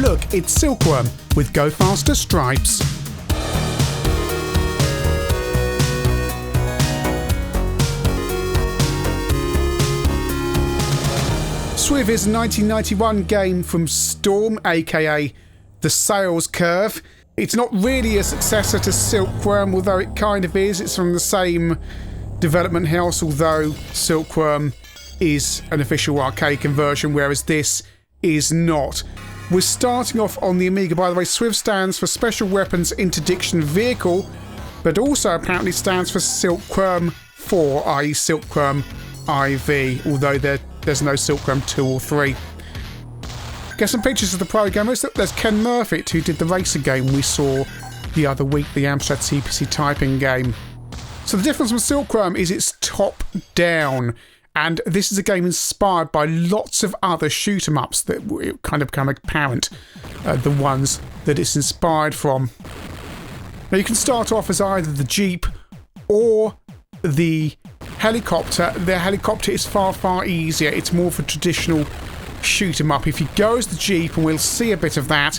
look, it's Silkworm with Go Faster Stripes. SWIV is a 1991 game from Storm, aka The Sales Curve. It's not really a successor to Silkworm, although it kind of is. It's from the same development house, although Silkworm is an official arcade conversion, whereas this is not. We're starting off on the Amiga. By the way, SWIV stands for Special Weapons Interdiction Vehicle, but also apparently stands for Silkworm 4, i.e. Silkworm IV, although there's no Silkworm 2 or 3. Get some pictures of the programmers. There's Ken Murphy, who did the racing game we saw the other week, the Amstrad CPC typing game. So the difference from Silkworm is it's top-down, and this is a game inspired by lots of other shoot-em-ups that kind of become apparent, the ones that it's inspired from. Now you can start off as either the Jeep or the helicopter. The helicopter is far, far easier. It's more of a traditional shoot 'em up. If you go as the Jeep, and we'll see a bit of that,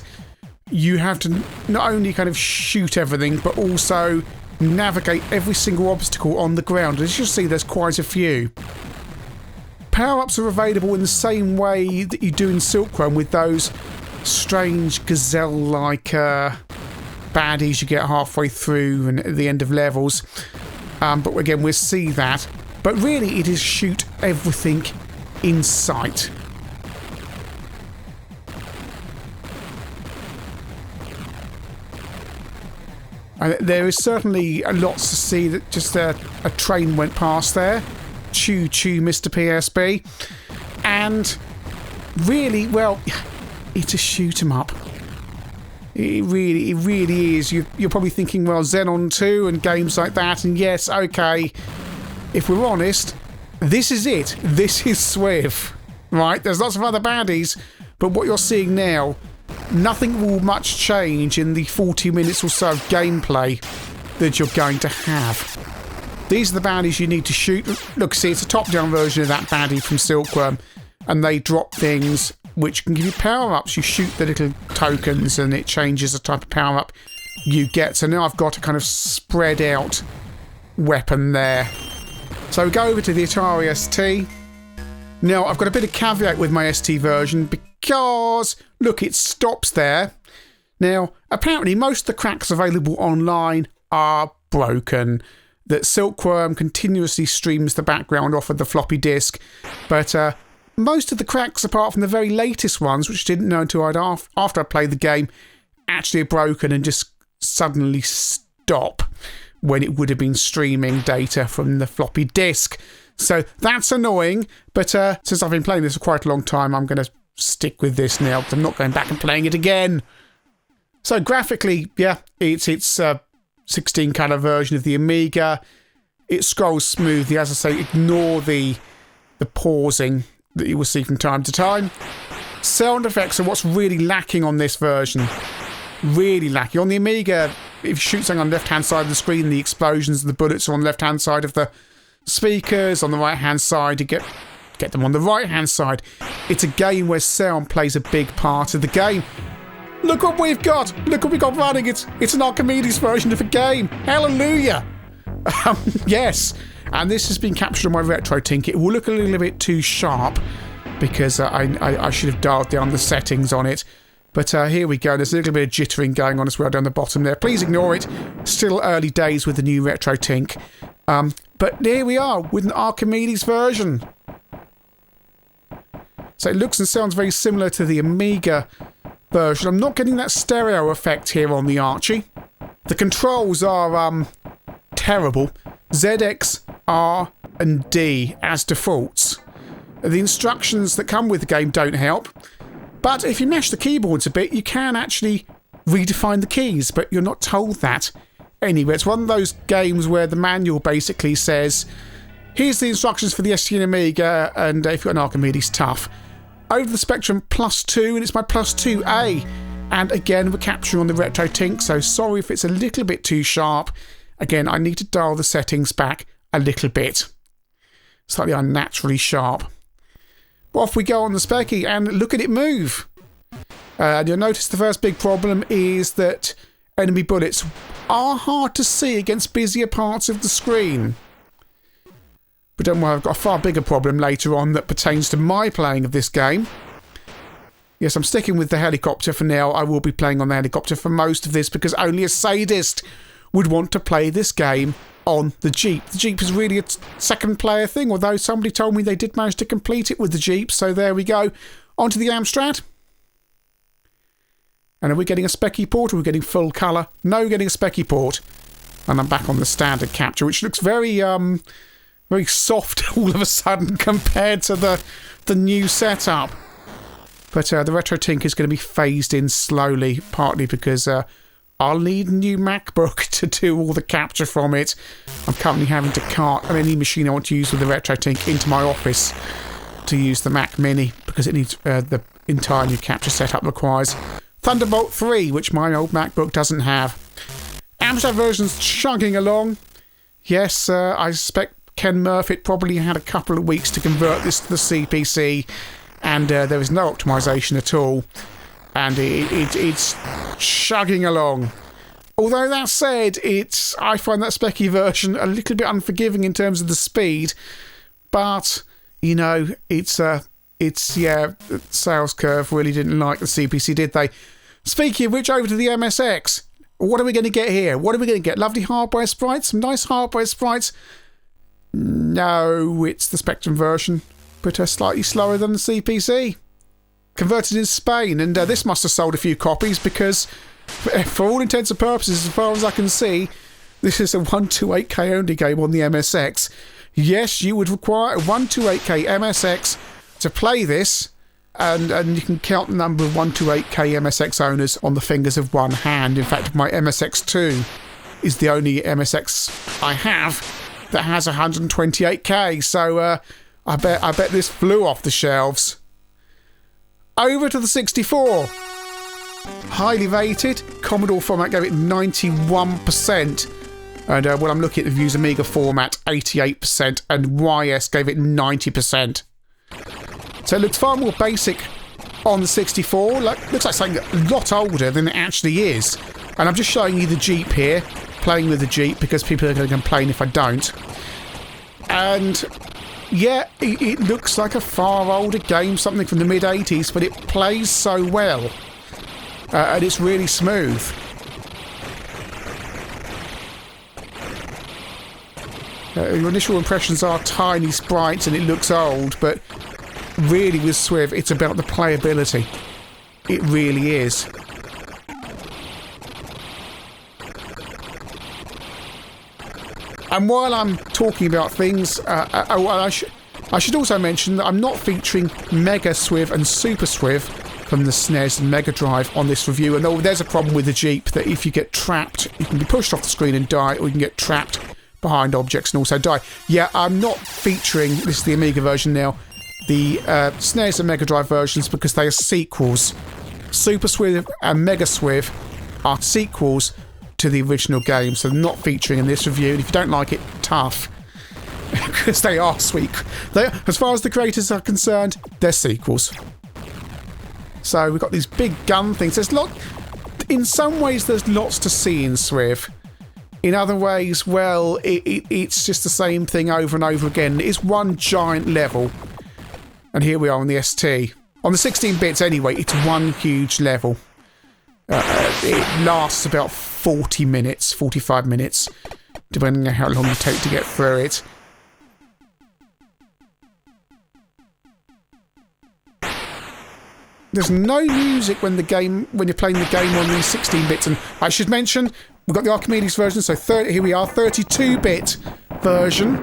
you have to not only kind of shoot everything, but also navigate every single obstacle on the ground. As you'll see, there's quite a few. Power-ups are available in the same way that you do in Silkworm, with those strange gazelle-like baddies you get halfway through and at the end of levels. But again, we'll see that. But really, it is shoot everything in sight. There is certainly lots to see. That just a train went past there. Choo choo, Mr. PSB. And really, well, it's a shoot 'em up. It really is. You're probably thinking, well, Xenon 2 and games like that. And yes, okay, if we're honest, this is it. This is SWIV, right? There's lots of other baddies, but what you're seeing now, nothing will much change in the 40 minutes or so of gameplay that you're going to have. These are the baddies you need to shoot. Look, see, it's a top-down version of that baddie from Silkworm, and they drop things which can give you power-ups. You shoot the little tokens and it changes the type of power-up you get. So now I've got a kind of spread-out weapon there. So we go over to the Atari ST. Now, I've got a bit of caveat with my ST version because, look, it stops there. Now, apparently most of the cracks available online are broken. That Silkworm continuously streams the background off of the floppy disk, but most of the cracks, apart from the very latest ones, which I didn't know until after I played the game, actually are broken and just suddenly stop when it would have been streaming data from the floppy disk. So that's annoying, but since I've been playing this for quite a long time, I'm going to stick with this now, because I'm not going back and playing it again. So graphically, yeah, it's 16-colour version of the Amiga. It scrolls smoothly. As I say, ignore the pausing that you will see from time to time. Sound effects are what's really lacking on this version. Really lacking. On the Amiga, if you shoot something on the left-hand side of the screen, the explosions of the bullets are on the left-hand side of the speakers. On the right-hand side, you get them on the right-hand side. It's a game where sound plays a big part of the game. Look what we've got! Look what we've got running! It's an Archimedes version of a game! Hallelujah! Yes, and this has been captured on my RetroTink. It will look a little bit too sharp because I should have dialed down the settings on it. But here we go. There's a little bit of jittering going on as well down the bottom there. Please ignore it. Still early days with the new RetroTink. But there we are with an Archimedes version. So it looks and sounds very similar to the Amiga version. I'm not getting that stereo effect here on the Archie. The controls are terrible. ZX, R and D as defaults. The instructions that come with the game don't help. But if you mash the keyboards a bit, you can actually redefine the keys, but you're not told that anyway. It's one of those games where the manual basically says, here's the instructions for the ST and Amiga, and if you've got an Archimedes, tough. Over the Spectrum +2, and it's my +2A. And again, we're capturing on the RetroTink, so sorry if it's a little bit too sharp. Again, I need to dial the settings back a little bit. Slightly unnaturally sharp. Well, off we go on the Specky, and look at it move. You'll notice the first big problem is that enemy bullets are hard to see against busier parts of the screen. But don't worry, I've got a far bigger problem later on that pertains to my playing of this game. Yes, I'm sticking with the helicopter for now. I will be playing on the helicopter for most of this because only a sadist would want to play this game on the Jeep. The Jeep is really a second player thing, although somebody told me they did manage to complete it with the Jeep, so there we go. Onto the Amstrad. And are we getting a specky port or are we getting full colour? No, we're getting a specky port. And I'm back on the standard capture, which looks very very soft all of a sudden compared to the new setup. But the RetroTink is going to be phased in slowly, partly because I'll need a new MacBook to do all the capture from it. I'm currently having to cart any machine I want to use with the RetroTink into my office to use the Mac Mini because it needs the entire new capture setup requires Thunderbolt 3, which my old MacBook doesn't have. Amstrad version's chugging along. Yes, I suspect Ken Murphy probably had a couple of weeks to convert this to the CPC, and there is no optimization at all, and it's chugging along. Although that said, I find that specky version a little bit unforgiving in terms of the speed, but you know, the sales curve really didn't like the CPC, did they? Speaking of which, over to the MSX. What are we going to get here? What are we going to get? Lovely hardware sprites, some nice hardware sprites. No, it's the Spectrum version, but slightly slower than the CPC. Converted in Spain, and this must have sold a few copies because, for all intents and purposes, as far as I can see, this is a 128K only game on the MSX. Yes, you would require a 128K MSX to play this, and you can count the number of 128K MSX owners on the fingers of one hand. In fact, my MSX2 is the only MSX I have that has 128K, so I bet this flew off the shelves. Over to the 64. Highly rated. Commodore format gave it 91%. And when I'm looking at the Views Amiga format, 88%. And YS gave it 90%. So it looks far more basic on the 64. Looks like something a lot older than it actually is. And I'm just showing you the Jeep here. Playing with the Jeep because people are going to complain if I don't. And yeah, it looks like a far older game, something from the mid-80s, but it plays so well. And it's really smooth. Your initial impressions are tiny sprites and it looks old, but really with SWIV, it's about the playability. It really is. And while I'm talking about things, I should also mention that I'm not featuring Mega SWIV and Super SWIV from the SNES and Mega Drive on this review. And there's a problem with the Jeep that if you get trapped, you can be pushed off the screen and die, or you can get trapped behind objects and also die. Yeah, I'm not featuring, this is the Amiga version now, the SNES and Mega Drive versions because they are sequels. Super SWIV and Mega SWIV are sequels to the original game, so they're not featuring in this review. And if you don't like it, tough. Because they are sweet. As far as the creators are concerned, they're sequels. So we've got these big gun things. In some ways, there's lots to see in SWIV. In other ways, well, it's just the same thing over and over again. It's one giant level. And here we are on the ST. On the 16 bits anyway, it's one huge level. It lasts about 40 minutes, 45 minutes, depending on how long you take to get through it. There's no music when you're playing the game on these 16 bits, and I should mention we've got the Archimedes version, so here we are, 32-bit version.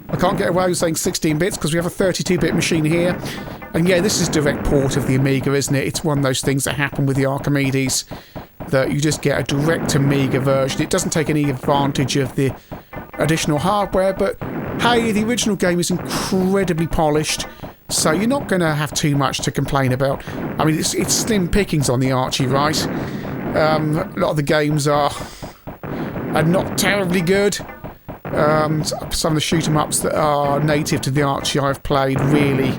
I can't get away with saying 16 bits because we have a 32-bit machine here. And yeah, this is direct port of the Amiga, isn't it? It's one of those things that happen with the Archimedes, that you just get a direct Amiga version. It doesn't take any advantage of the additional hardware, but hey, the original game is incredibly polished, so you're not going to have too much to complain about. I mean, it's slim pickings on the Archie, right? A lot of the games are not terribly good. Some of the shoot-em-ups that are native to the Archie I've played really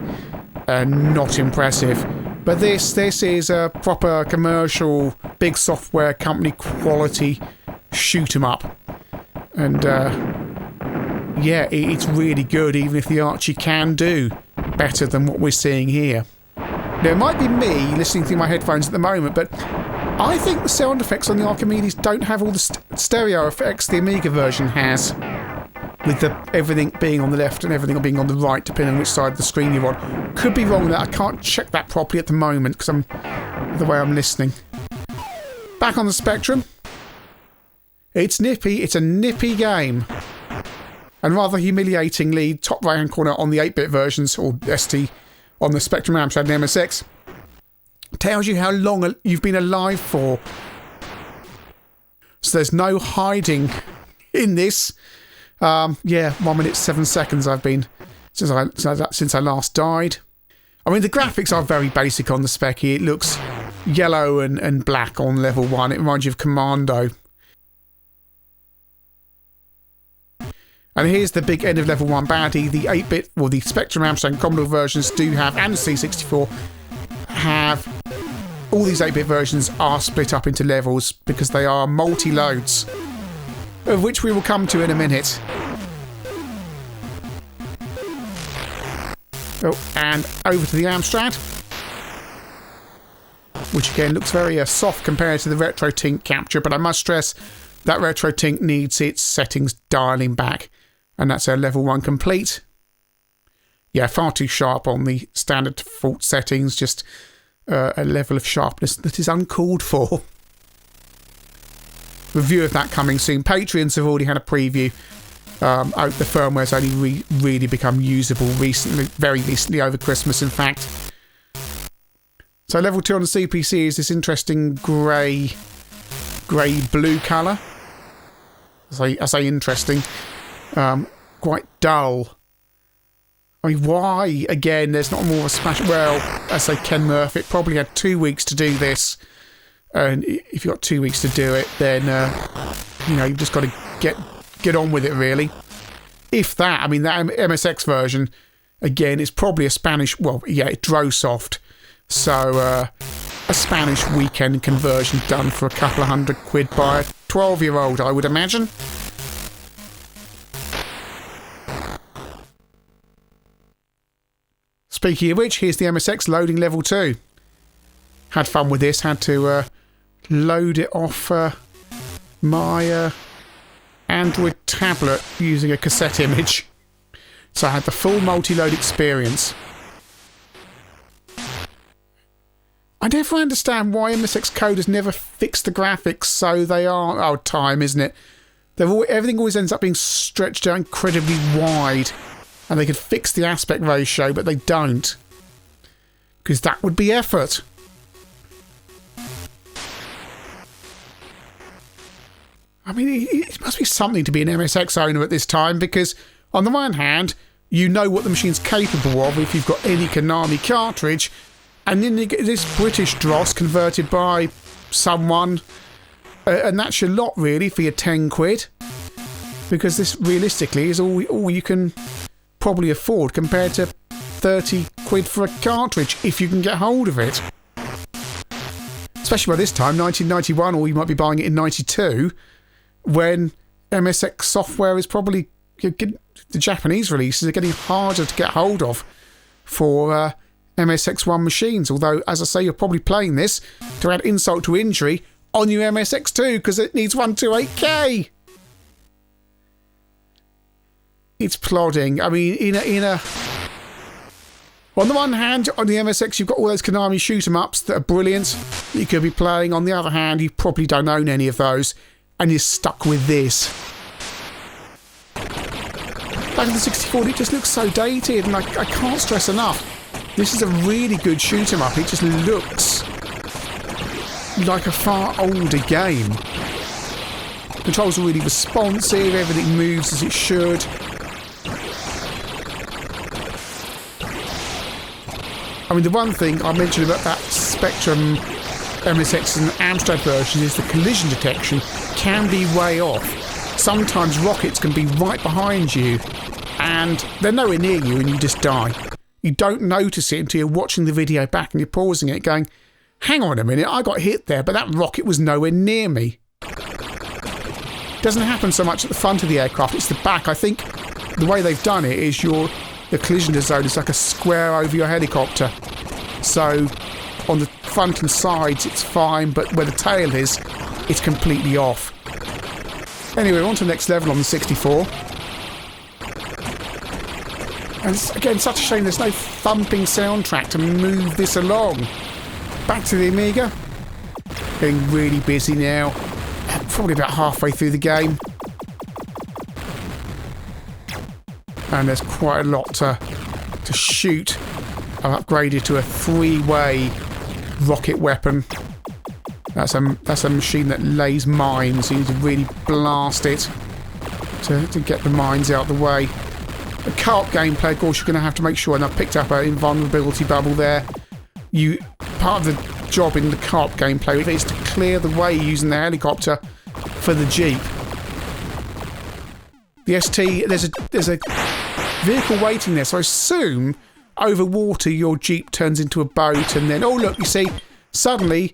not impressive. But this is a proper commercial, big software company quality shoot 'em up. And yeah, it's really good, even if the Archie can do better than what we're seeing here. Now, it might be me listening through my headphones at the moment, but I think the sound effects on the Archimedes don't have all the stereo effects the Amiga version has, with everything being on the left and everything being on the right, depending on which side of the screen you're on. Could be wrong with that. I can't check that properly at the moment because the way I'm listening. Back on the Spectrum. It's nippy. It's a nippy game. And rather humiliatingly, top right-hand corner on the 8-bit versions, or ST, on the Spectrum, Amstrad and MSX, tells you how long you've been alive for. So there's no hiding in this. Yeah, 1 minute 7 seconds I've been since I last died. I mean, the graphics are very basic on the spec here. It looks yellow and black on level 1. It reminds you of Commando. And here's the big end of level 1 baddie. The 8-bit, or the Spectrum, Amstrad and Commodore versions do have, and the C64 have, all these 8-bit versions are split up into levels because they are multi-loads, of which we will come to in a minute. Oh, and over to the Amstrad, which again looks very soft compared to the RetroTink capture, but I must stress that RetroTink needs its settings dialing back, and that's a level 1 complete. Yeah, far too sharp on the standard default settings, just a level of sharpness that is uncalled for. Review of that coming soon. Patreons have already had a preview. The firmware's only really become usable recently, very recently, over Christmas in fact. So level 2 on the CPC is this interesting grey-blue colour. I say interesting. Quite dull. I mean, why? Again, there's not more of a smash. Well, I say Ken Murphy, it probably had 2 weeks to do this. And if you've got 2 weeks to do it, then, you know, you've just got to get on with it, really. If that, I mean, that MSX version, again, is probably a Spanish, well, yeah, it Drosoft. So, a Spanish weekend conversion done for a couple of £100 by a 12-year-old, I would imagine. Speaking of which, here's the MSX loading level 2. Had fun with this, had to load it off my Android tablet using a cassette image. So I had the full multi-load experience. I never understand why MSX coders never fix the graphics so they are... Oh, time, isn't it? Everything always ends up being stretched out incredibly wide. And they could fix the aspect ratio, but they don't. Because that would be effort. I mean, it must be something to be an MSX owner at this time, because on the one hand, you know what the machine's capable of if you've got any Konami cartridge, and then you get this British dross converted by someone, and that's your lot, really, for your £10. Because this, realistically, is all you can probably afford compared to £30 for a cartridge, if you can get hold of it. Especially by this time, 1991, or you might be buying it in 92, when MSX software is probably... the Japanese releases are getting harder to get hold of for MSX1 machines. Although, as I say, you're probably playing this to add insult to injury on your MSX2 because it needs 128K. It's plodding. I mean, on the one hand, on the MSX, you've got all those Konami shoot-em-ups that are brilliant that you could be playing. On the other hand, you probably don't own any of those, and you're stuck with this. Back in the 64, it just looks so dated, and I can't stress enough. This is a really good shoot-em-up. It just looks like a far older game. Controls are really responsive. Everything moves as it should. I mean, the one thing I mentioned about that Spectrum, MSX and Amstrad version is the collision detection can be way off. Sometimes rockets can be right behind you and they're nowhere near you and you just die. you don't notice it until you're watching the video back and you're pausing it going, hang on a minute, I got hit there, but that rocket was nowhere near me. Doesn't happen so much at the front of the aircraft, it's the back. I think the way they've done it is the collision zone is like a square over your helicopter. So on the front and sides it's fine, but where the tail is, it's completely off. Anyway, we're on to the next level on the 64. And it's, again, such a shame there's no thumping soundtrack to move this along. Back to the Amiga. Getting really busy now. Probably about halfway through the game. And there's quite a lot to shoot. I've upgraded to a 3-way rocket weapon. That's a machine that lays mines. You need to really blast it to get the mines out of the way. The co-op gameplay, of course, you're going to have to make sure, and I've picked up an invulnerability bubble there. Part of the job in the co-op gameplay is to clear the way using the helicopter for the Jeep. The ST, there's a vehicle waiting there, so I assume over water your Jeep turns into a boat, and then, oh look, you see, suddenly,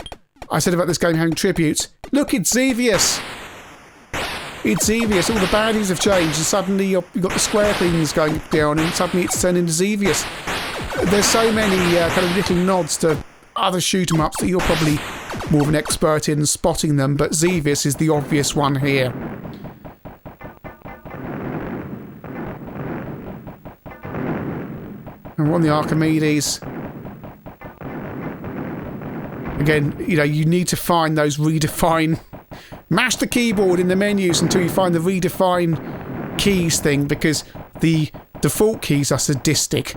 I said about this game having tributes, look, it's Xevious! It's Xevious, all the baddies have changed, and suddenly you've got the square things going down, and suddenly it's turned into Xevious. There's so many kind of little nods to other shoot 'em ups that you're probably more of an expert in spotting them, but Xevious is the obvious one here. And we're on the Archimedes. Again, you need to find those redefine. Mash the keyboard in the menus until you find the redefine keys thing, because the default keys are sadistic.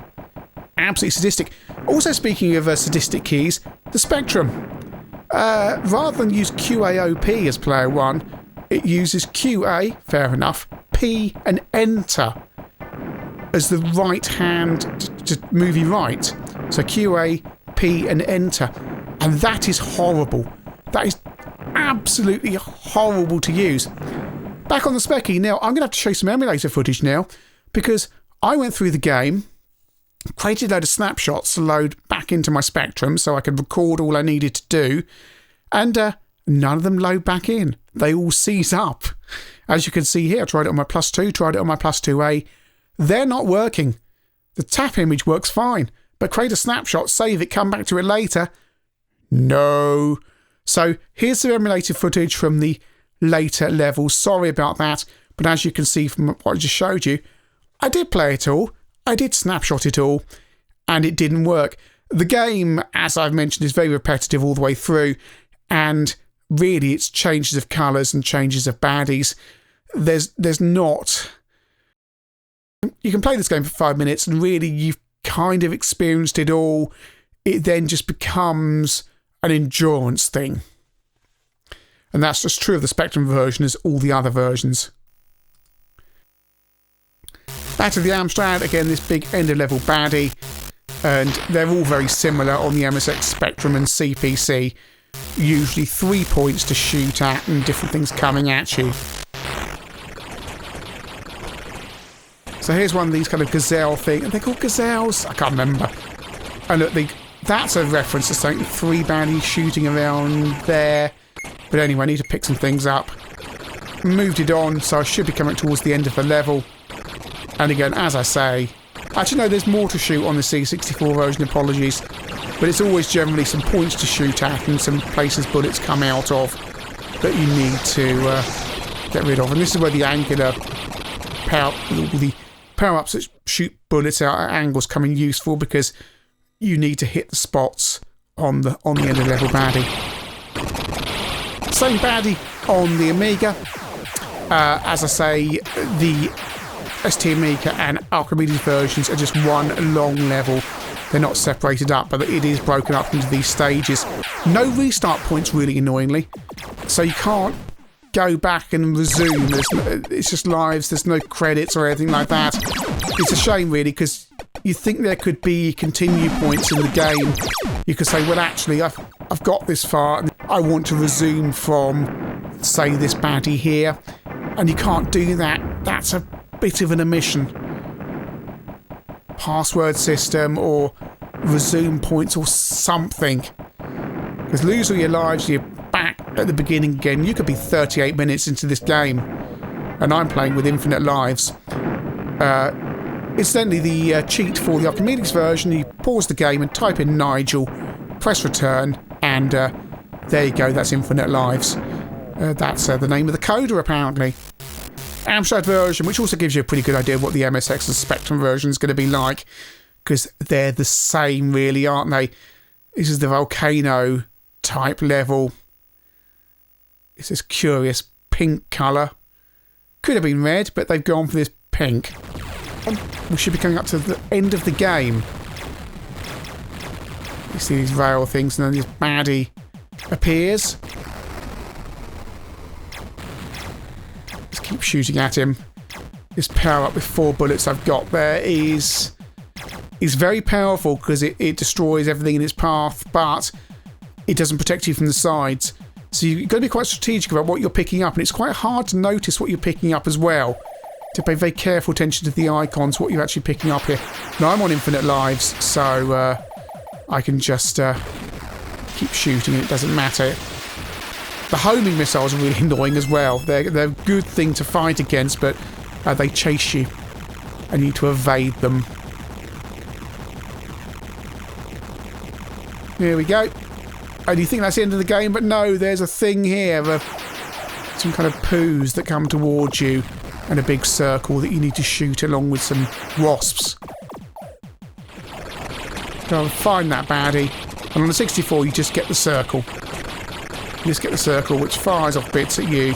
Absolutely sadistic. Also, speaking of sadistic keys, the Spectrum. Rather than use QAOP as player 1, it uses QA, fair enough, P and Enter as the right hand to move you right. So QA, P and Enter. And that is horrible. That is absolutely horrible to use. Back on the Specky, now I'm going to have to show you some emulator footage now, because I went through the game, created a load of snapshots to load back into my Spectrum so I could record all I needed to do, and none of them load back in. They all seize up. As you can see here, I tried it on my Plus 2, tried it on my Plus 2A. They're not working. The tap image works fine, but create a snapshot, save it, come back to it later. No. So here's some emulated footage from the later levels. Sorry about that, but as you can see from what I just showed you, I did play it all. I did snapshot it all, and it didn't work. The game, as I've mentioned, is very repetitive all the way through, and really it's changes of colours and changes of baddies. There's not... You can play this game for 5 minutes, and really you've kind of experienced it all. It then just becomes an endurance thing. And that's just true of the Spectrum version as all the other versions. Back to the Amstrad, again this big end-of-level baddie, and they're all very similar on the MSX Spectrum and CPC. Usually 3 points to shoot at and different things coming at you. So here's one of these kind of gazelle things. Are they called gazelles? I can't remember. And look, that's a reference to something, 3 baddies shooting around there. But anyway, I need to pick some things up. Moved it on, so I should be coming towards the end of the level. And again, as I say, actually no, there's more to shoot on the C64 version, apologies. But it's always generally some points to shoot at and some places bullets come out of that you need to get rid of. And this is where the angular the power-ups that shoot bullets out at angles come in useful, because you need to hit the spots on the end of level baddie. Same baddie on the Amiga. As I say, the ST Amiga and Archimedes versions are just one long level. They're not separated up, but it is broken up into these stages. No restart points, really annoyingly. So you can't go back and resume. It's just lives, there's no credits or anything like that. It's a shame, really, because you think there could be continue points in the game. You could say, well, actually, I've got this far, and I want to resume from, say, this baddie here. And you can't do that. That's a bit of an omission. password system or resume points or something. Because lose all your lives, you're back at the beginning again. You could be 38 minutes into this game, and I'm playing with infinite lives. Incidentally, the cheat for the Archimedes version, you pause the game and type in Nigel, press return, and there you go, that's infinite lives. That's the name of the coder, apparently. Amstrad version, which also gives you a pretty good idea of what the MSX and Spectrum version is going to be like, because they're the same, really, aren't they? This is the volcano type level. It's this curious pink colour. Could have been red, but they've gone for this pink. We should be coming up to the end of the game. You see these rail things, and then this baddie appears. Just keep shooting at him. This power up with 4 bullets I've got there is very powerful because it destroys everything in its path, but it doesn't protect you from the sides. So you've got to be quite strategic about what you're picking up, and it's quite hard to notice what you're picking up as well. To pay very careful attention to the icons, what you're actually picking up here. Now I'm on infinite lives, so I can just keep shooting and it doesn't matter. The homing missiles are really annoying as well. They're a good thing to fight against, but they chase you. I need to evade them. Here we go. And you think that's the end of the game, but no, there's a thing here of some kind of poos that come towards you. And a big circle that you need to shoot along with some wasps. Go and find that baddie. And on the 64 you just get the circle. You just get the circle which fires off bits at you.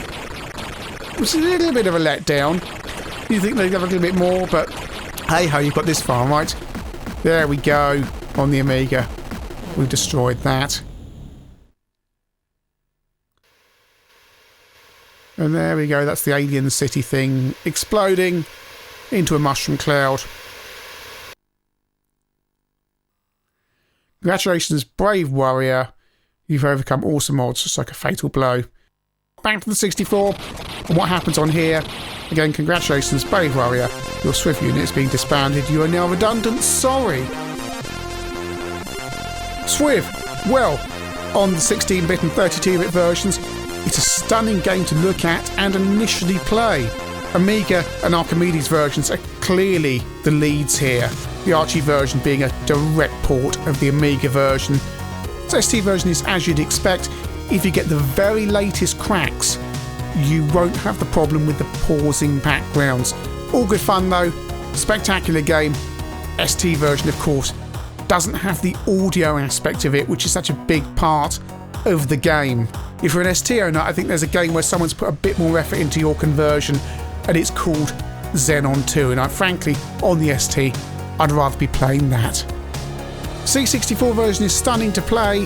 Which is a little bit of a letdown. You think they'd have a little bit more, but hey ho, you've got this far, right? There we go. On the Amiga. We've destroyed that. And there we go, that's the alien city thing exploding into a mushroom cloud. Congratulations, brave warrior. You've overcome awesome odds, just like a fatal blow. Back to the 64, and what happens on here? Again, congratulations, brave warrior. Your SWIV unit is being disbanded. You are now redundant. Sorry. SWIV, well, on the 16-bit and 32-bit versions, it's a stunning game to look at and initially play. Amiga and Archimedes versions are clearly the leads here, the Archie version being a direct port of the Amiga version. The ST version is as you'd expect. If you get the very latest cracks, you won't have the problem with the pausing backgrounds. All good fun though, spectacular game. ST version, of course, doesn't have the audio aspect of it, which is such a big part of the game. If you're an ST owner, I think there's a game where someone's put a bit more effort into your conversion, and it's called Xenon 2, and frankly, on the ST, I'd rather be playing that. C64 version is stunning to play,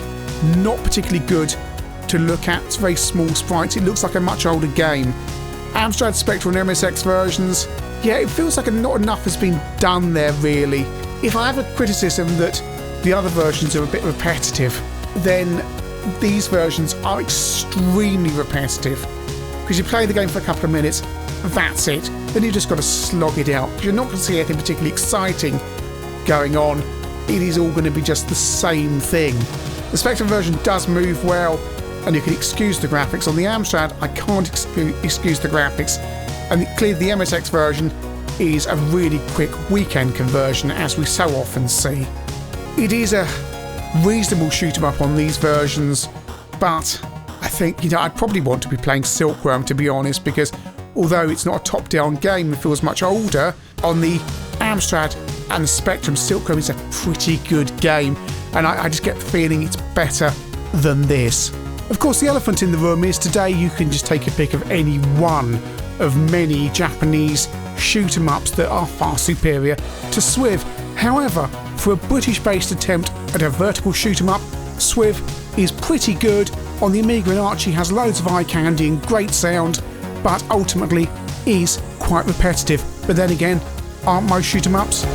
not particularly good to look at. It's very small sprites, it looks like a much older game. Amstrad Spectrum and MSX versions, yeah, it feels like not enough has been done there really. If I have a criticism that the other versions are a bit repetitive, then these versions are extremely repetitive. Because you play the game for a couple of minutes, that's it. Then you've just got to slog it out. You're not going to see anything particularly exciting going on. It is all going to be just the same thing. The Spectrum version does move well, and you can excuse the graphics. On the Amstrad, I can't excuse the graphics. And clearly the MSX version is a really quick weekend conversion, as we so often see. It is a reasonable shoot 'em up on these versions, but I think, I'd probably want to be playing Silkworm, to be honest, because although it's not a top-down game, it feels much older. On the Amstrad and the Spectrum, Silkworm is a pretty good game, and I just get the feeling it's better than this. Of course, the elephant in the room is today you can just take a pick of any one of many Japanese shoot 'em ups that are far superior to SWIV. However, for a British-based attempt at a vertical shoot 'em up, SWIV is pretty good. On the Amiga and Archie has loads of eye candy and great sound, but ultimately is quite repetitive. But then again, aren't most shoot 'em ups?